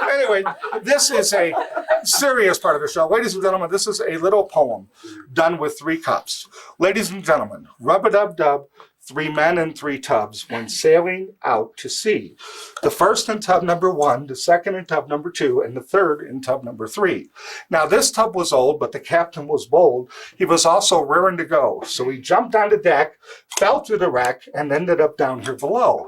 Anyway, this is a serious part of the show. Ladies and gentlemen, this is a little poem done with 3 cups. Ladies and gentlemen, rub-a-dub-dub, 3 men in 3 tubs went sailing out to sea. The first in tub number 1, the second in tub number 2, and the third in tub number 3. Now this tub was old, but the captain was bold. He was also raring to go. So he jumped on the deck, fell through the wreck, and ended up down here below.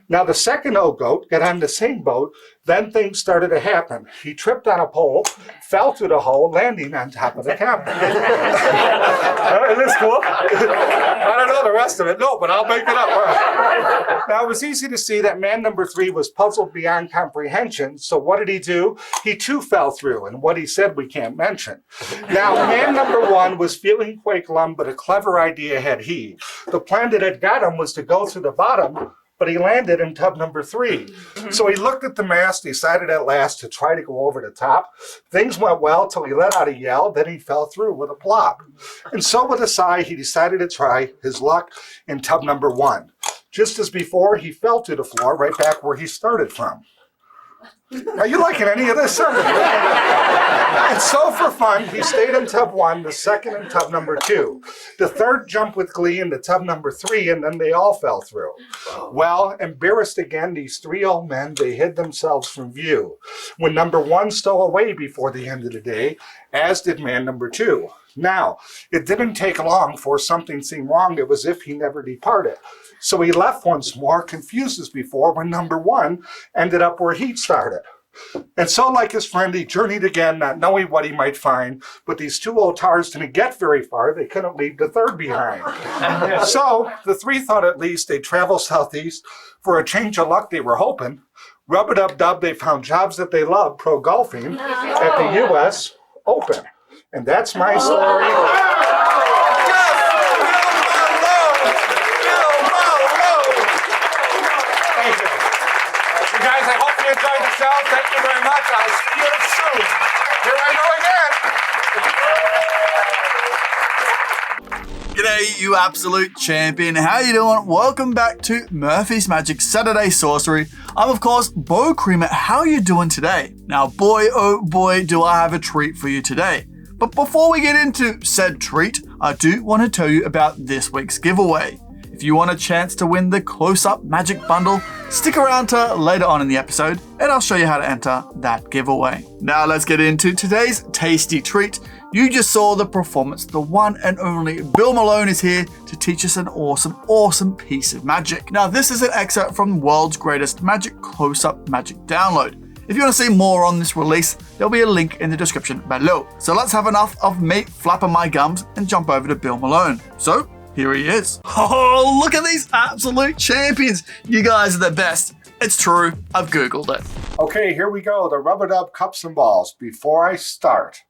Now the second old goat got on the same boat. Then things started to happen. He tripped on a pole, fell through the hole, landing on top of the captain. Isn't this cool? I don't know the rest of it. No, but I'll make it up. Now, it was easy to see that man number 3 was puzzled beyond comprehension. So what did he do? He too fell through, and what he said we can't mention. Now, man number 1 was feeling quite glum, but a clever idea had he. The plan that had got him was to go through the bottom, but he landed in tub number 3. So he looked at the mast, decided at last to try to go over the top. Things went well till he let out a yell, then he fell through with a plop. And so with a sigh, he decided to try his luck in tub number 1. Just as before, he fell to the floor right back where he started from. Are you liking any of this? And so for fun, he stayed in tub 1, the second in tub number 2. The third jumped with glee into tub number 3, and then they all fell through. Well, embarrassed again, these 3 old men, they hid themselves from view. When number 1 stole away before the end of the day, as did man number 2. Now, it didn't take long for something seemed wrong. It was as if he never departed. So he left once more, confused as before, when number 1 ended up where he'd started. And so, like his friend, he journeyed again, not knowing what he might find. But these 2 old tars didn't get very far. They couldn't leave the third behind. So the 3 thought at least they'd travel southeast. For a change of luck they were hoping. Rub-a-dub-dub, they found jobs that they loved, pro golfing, at the U.S. Open. And that's my story. Thank you. You guys, I hope you enjoyed the show. Thank you very much. I'll see you soon. Here I go again. G'day, you absolute champion. How you doing? Welcome back to Murphy's Magic Saturday Sorcery. I'm, of course, Beau Creamer. How are you doing today? Now, boy, oh boy, do I have a treat for you today. But before we get into said treat, I do want to tell you about this week's giveaway. If you want a chance to win the Close-Up Magic Bundle, stick around to later on in the episode and I'll show you how to enter that giveaway. Now let's get into today's tasty treat. You just saw the performance. The one and only Bill Malone is here to teach us an awesome piece of magic. Now this is an excerpt from World's Greatest Magic Close-Up Magic Download. If you want to see more on this release, there'll be a link in the description below. So let's have enough of me flapping my gums and jump over to Bill Malone. So here he is. Oh, look at these absolute champions. You guys are the best. It's true. I've Googled it. Okay, here we go. The rub-a-dub cups and balls. Before I start,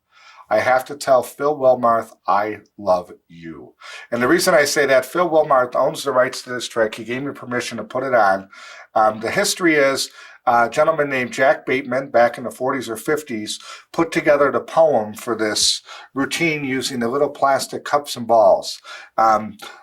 I have to tell Phil Wilmarth I love you. And the reason I say that, Phil Wilmarth owns the rights to this trick. He gave me permission to put it on. The history is a gentleman named Jack Bateman back in the 40s or 50s put together the poem for this routine using the little plastic cups and balls.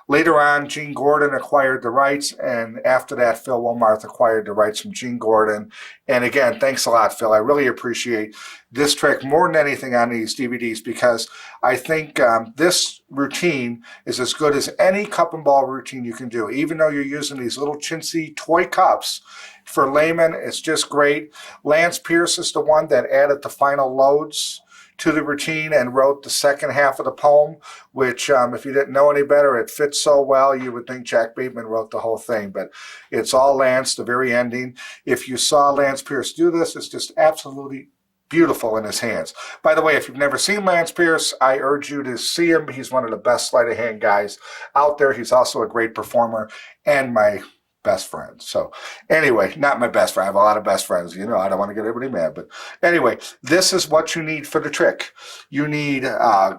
Later on, Gene Gordon acquired the rights, and after that, Phil Wilmarth acquired the rights from Gene Gordon. And again, thanks a lot, Phil. I really appreciate this trick more than anything on these DVDs because I think this routine is as good as any cup and ball routine you can do. Even though you're using these little chintzy toy cups, for laymen, it's just great. Lance Pierce is the one that added the final loads to the routine and wrote the second half of the poem, which if you didn't know any better, it fits so well, you would think Jack Bateman wrote the whole thing, but it's all Lance, the very ending. If you saw Lance Pierce do this, it's just absolutely beautiful in his hands. By the way, if you've never seen Lance Pierce, I urge you to see him. He's one of the best sleight of hand guys out there. He's also a great performer and my best friend. So anyway, not my best friend. I have a lot of best friends. You know, I don't want to get everybody mad. But anyway, this is what you need for the trick. You need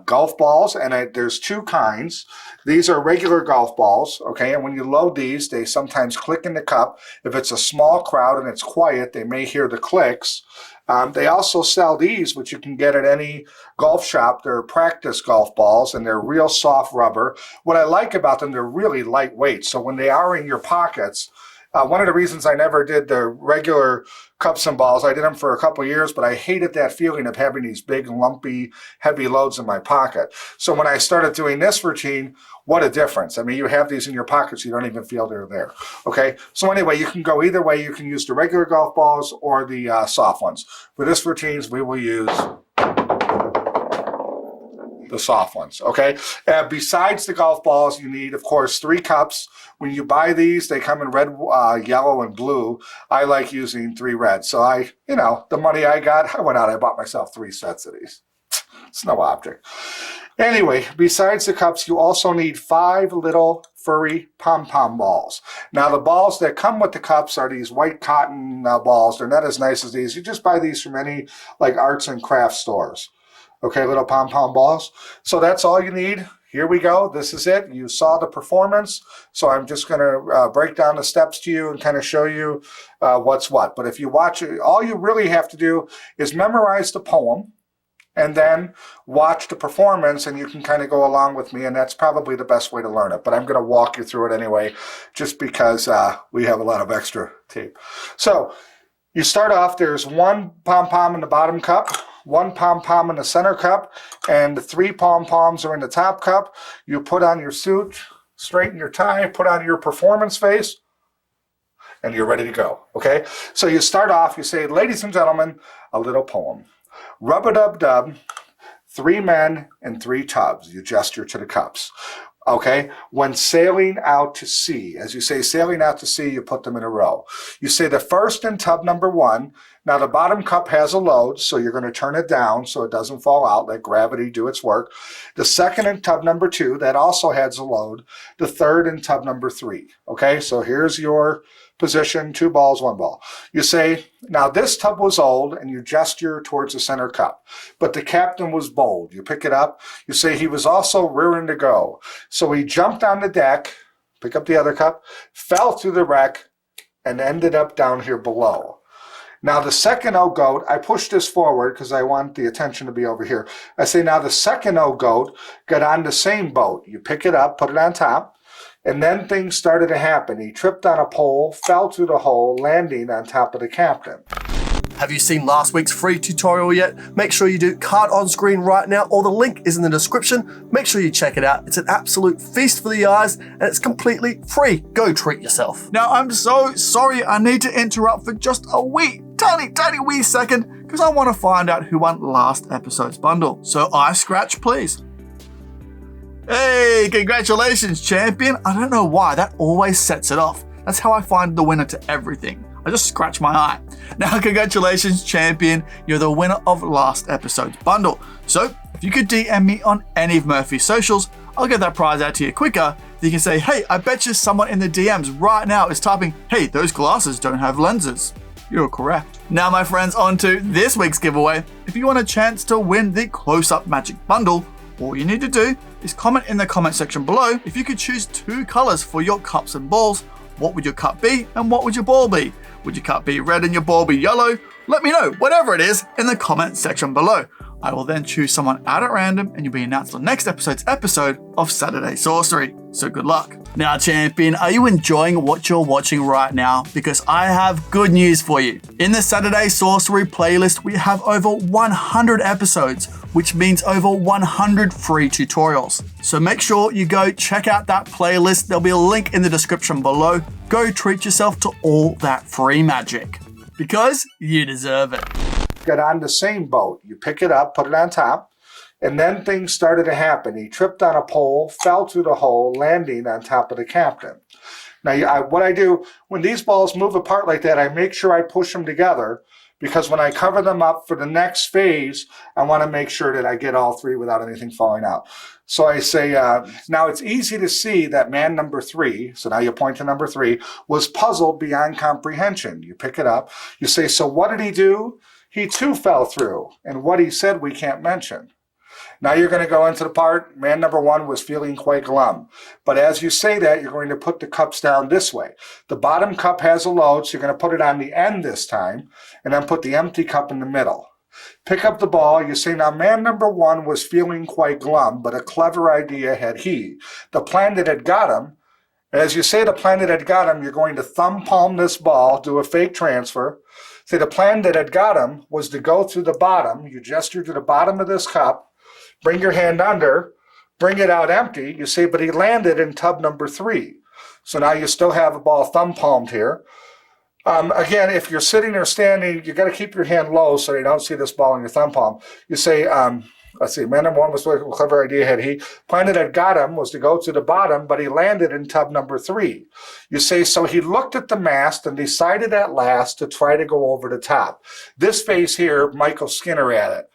golf balls, and there's 2 kinds. These are regular golf balls, okay? And when you load these, they sometimes click in the cup. If it's a small crowd and it's quiet, they may hear the clicks. They also sell these, which you can get at any golf shop. They're practice golf balls, and they're real soft rubber. What I like about them, they're really lightweight. So when they are in your pockets, one of the reasons I never did the regular cups and balls. I did them for a couple of years, but I hated that feeling of having these big, lumpy, heavy loads in my pocket. So when I started doing this routine, what a difference. I mean, you have these in your pockets, you don't even feel they're there. Okay, so anyway, you can go either way. You can use the regular golf balls or the soft ones. For this routines, we will use the soft ones, okay? Besides the golf balls, you need, of course, 3 cups. When you buy these, they come in red, yellow, and blue. I like using 3 reds. So the money I got, I went out, I bought myself 3 sets of these. It's no object. Anyway, besides the cups, you also need 5 little furry pom-pom balls. Now, the balls that come with the cups are these white cotton balls. They're not as nice as these. You just buy these from any, like, arts and crafts stores. Okay, little pom-pom balls. So that's all you need. Here we go. This is it. You saw the performance. So I'm just going to break down the steps to you and kind of show you what's what. But if you watch it, all you really have to do is memorize the poem and then watch the performance, and you can kind of go along with me, and that's probably the best way to learn it. But I'm going to walk you through it anyway, just because we have a lot of extra tape. So you start off, there's 1 pom-pom in the bottom cup, 1 pom-pom in the center cup, and 3 pom-poms are in the top cup. You put on your suit, straighten your tie, put on your performance face, and you're ready to go, okay? So you start off, you say, ladies and gentlemen, a little poem. Rub-a-dub-dub, 3 men and 3 tubs. You gesture to the cups. Okay, when sailing out to sea, as you say sailing out to sea, you put them in a row. You say the first in tub number 1. Now the bottom cup has a load, so you're going to turn it down so it doesn't fall out. Let gravity do its work. The second in tub number 2, that also has a load. The third in tub number 3. Okay, so here's your position, 2 balls, 1 ball. You say, now this tub was old, and you gesture towards the center cup. But the captain was bold. You pick it up. You say he was also rearing to go. So he jumped on the deck, pick up the other cup, fell through the wreck, and ended up down here below. Now the second O goat, I push this forward because I want the attention to be over here. I say, now the second O goat got on the same boat. You pick it up, put it on top. And then things started to happen. He tripped on a pole, fell through the hole, landing on top of the captain. Have you seen last week's free tutorial yet? Make sure you do card on screen right now, or the link is in the description. Make sure you check it out. It's an absolute feast for the eyes, and it's completely free. Go treat yourself. Now, I'm so sorry I need to interrupt for just a tiny wee second, because I want to find out who won last episode's bundle. So I scratch, please. Hey, congratulations, champion. I don't know why, that always sets it off. That's how I find the winner to everything. I just scratch my eye. Now, congratulations, champion. You're the winner of last episode's bundle. So, if you could DM me on any of Murphy's socials, I'll get that prize out to you quicker. You can say, hey, I bet you someone in the DMs right now is typing, hey, those glasses don't have lenses. You're correct. Now, my friends, on to this week's giveaway. If you want a chance to win the Close-Up Magic Bundle, all you need to do is comment in the comment section below if you could choose 2 colors for your cups and balls. What would your cup be and what would your ball be? Would your cup be red and your ball be yellow? Let me know, whatever it is, in the comment section below. I will then choose someone out at random and you'll be announced on next episode's episode of Saturday Sorcery. So good luck. Now, champion, are you enjoying what you're watching right now? Because I have good news for you. In the Saturday Sorcery playlist, we have over 100 episodes, which means over 100 free tutorials. So make sure you go check out that playlist. There'll be a link in the description below. Go treat yourself to all that free magic, because you deserve it. Got on the same boat. You pick it up, put it on top, and then things started to happen. He tripped on a pole, fell through the hole, landing on top of the captain. Now, what I do, when these balls move apart like that, I make sure I push them together, because when I cover them up for the next phase, I want to make sure that I get all 3 without anything falling out. So I say, now it's easy to see that man number 3, so now you point to number 3, was puzzled beyond comprehension. You pick it up. You say, so what did he do? He too fell through, and what he said we can't mention. Now you're going to go into the part, man number 1 was feeling quite glum. But as you say that, you're going to put the cups down this way. The bottom cup has a load, so you're going to put it on the end this time, and then put the empty cup in the middle. Pick up the ball, you say, now man number 1 was feeling quite glum, but a clever idea had he. The plan that had got him, as you say the plan that had got him, you're going to thumb palm this ball, do a fake transfer, See, the plan that had got him was to go through the bottom. You gesture to the bottom of this cup, bring your hand under, bring it out empty. You see, but he landed in tub number 3. So now you still have a ball thumb palmed here. Again, if you're sitting or standing, you got to keep your hand low so you don't see this ball in your thumb palm. You say, let's see, man number 1 was a clever idea had he. Plan that had got him was to go to the bottom, but he landed in tub number 3. You say, so he looked at the mast and decided at last to try to go over the top. This phase here, Michael Skinner at it.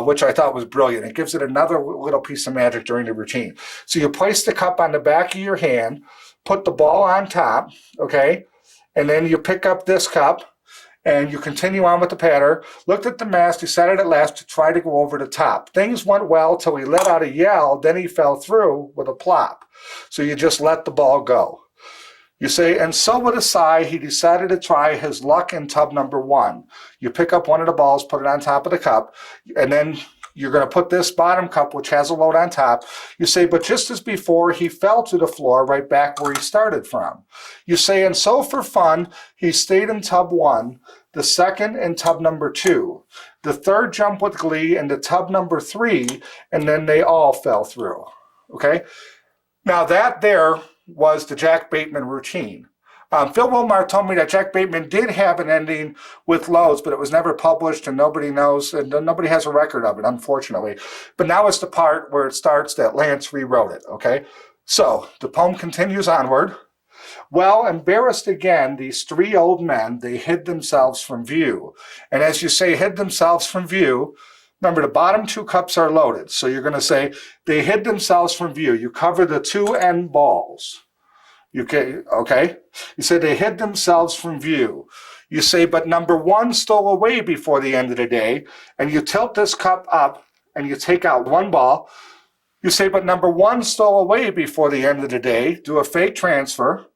Which I thought was brilliant. It gives it another little piece of magic during the routine. So you place the cup on the back of your hand, put the ball on top, okay? And then you pick up this cup and you continue on with the pattern. Looked at the mast, decided at last to try to go over the top. Things went well till he let out a yell, then he fell through with a plop. So you just let the ball go. You say, and so with a sigh, he decided to try his luck in tub number 1. You pick up one of the balls, put it on top of the cup, and then you're going to put this bottom cup, which has a load on top. You say, but just as before, he fell to the floor right back where he started from. You say, and so for fun, he stayed in tub 1, the second in tub number 2, the third jump with glee into tub number 3, and then they all fell through. Okay? Now that there was the Jack Bateman routine. Phil Wilmar told me that Jack Bateman did have an ending with loads, but it was never published and nobody knows, and nobody has a record of it, unfortunately. But now it's the part where it starts that Lance rewrote it, okay? So the poem continues onward. Well, embarrassed again, these 3 old men, they hid themselves from view. And as you say, hid themselves from view, remember, the bottom 2 cups are loaded. So you're going to say, they hid themselves from view. You cover the 2 end balls. Okay? You say, they hid themselves from view. You say, but number 1 stole away before the end of the day. And you tilt this cup up and you take out 1 ball. You say, but number 1 stole away before the end of the day. Do a fake transfer.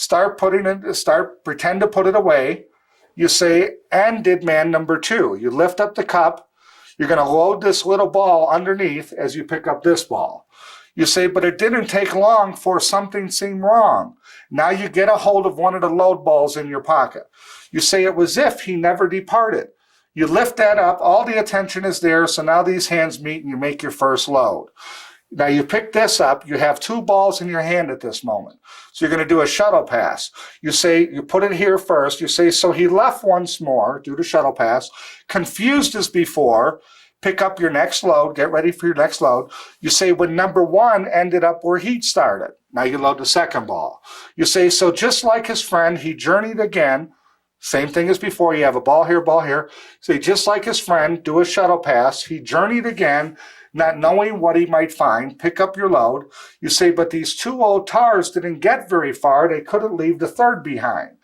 Pretend to put it away. You say, and did man number 2. You lift up the cup. You're going to load this little ball underneath as you pick up this ball. You say, but it didn't take long for something seemed wrong. Now you get a hold of one of the load balls in your pocket. You say it was if he never departed. You lift that up, all the attention is there, so now these hands meet and you make your first load. Now you pick this up, you have 2 balls in your hand at this moment. So you're going to do a shuttle pass. You say, you put it here first. You say, so he left once more, do the shuttle pass, confused as before, pick up your next load, get ready for your next load. You say, when number 1 ended up where he'd started. Now you load the second ball. You say, so just like his friend, he journeyed again. Same thing as before. You have a ball here, ball here. Say, just like his friend, do a shuttle pass. He journeyed again, not knowing what he might find. Pick up your load. You say, but these 2 old tars didn't get very far. They couldn't leave the third behind.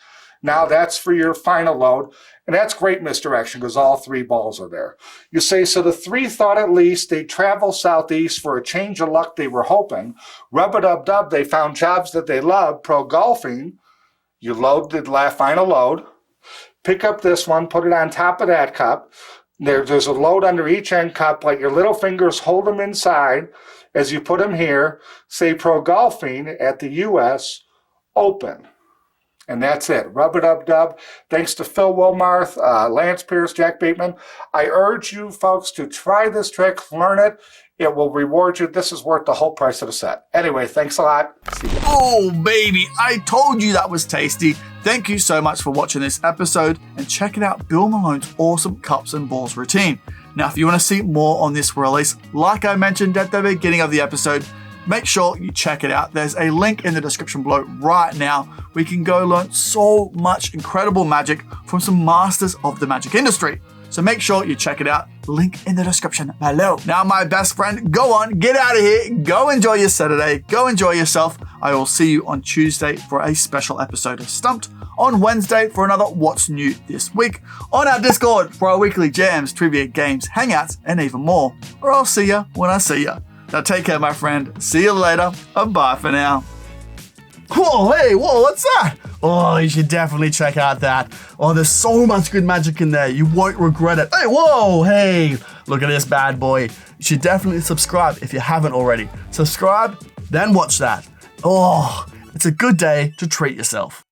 Now that's for your final load. And that's great misdirection because all 3 balls are there. You say, so the 3 thought at least they'd travel southeast for a change of luck they were hoping. Rub-a-dub-dub, they found jobs that they loved. Pro golfing. You load the final load. Pick up this one, put it on top of that cup. There's a load under each end cup. Let your little fingers hold them inside as you put them here. Say pro golfing at the U.S. Open. And that's it. Rub-a-dub-dub. Thanks to Phil Wilmarth, Lance Pierce, Jack Bateman. I urge you folks to try this trick, learn it. It will reward you. This is worth the whole price of the set. Anyway, thanks a lot. See you. Oh, baby, I told you that was tasty. Thank you so much for watching this episode and checking out Bill Malone's awesome cups and balls routine. Now, if you want to see more on this release, like I mentioned at the beginning of the episode, make sure you check it out. There's a link in the description below right now where you can go learn so much incredible magic from some masters of the magic industry. So make sure you check it out. Link in the description below. Now, my best friend, go on, get out of here. Go enjoy your Saturday. Go enjoy yourself. I will see you on Tuesday for a special episode of Stumped. On Wednesday for another What's New This Week. On our Discord for our weekly jams, trivia, games, hangouts, and even more. Or I'll see ya when I see ya. Now take care, my friend. See you later. And bye for now. Whoa, hey, whoa, what's that? Oh, you should definitely check out that. Oh, there's so much good magic in there. You won't regret it. Hey, whoa, hey, look at this bad boy. You should definitely subscribe if you haven't already. Subscribe, then watch that. Oh, it's a good day to treat yourself.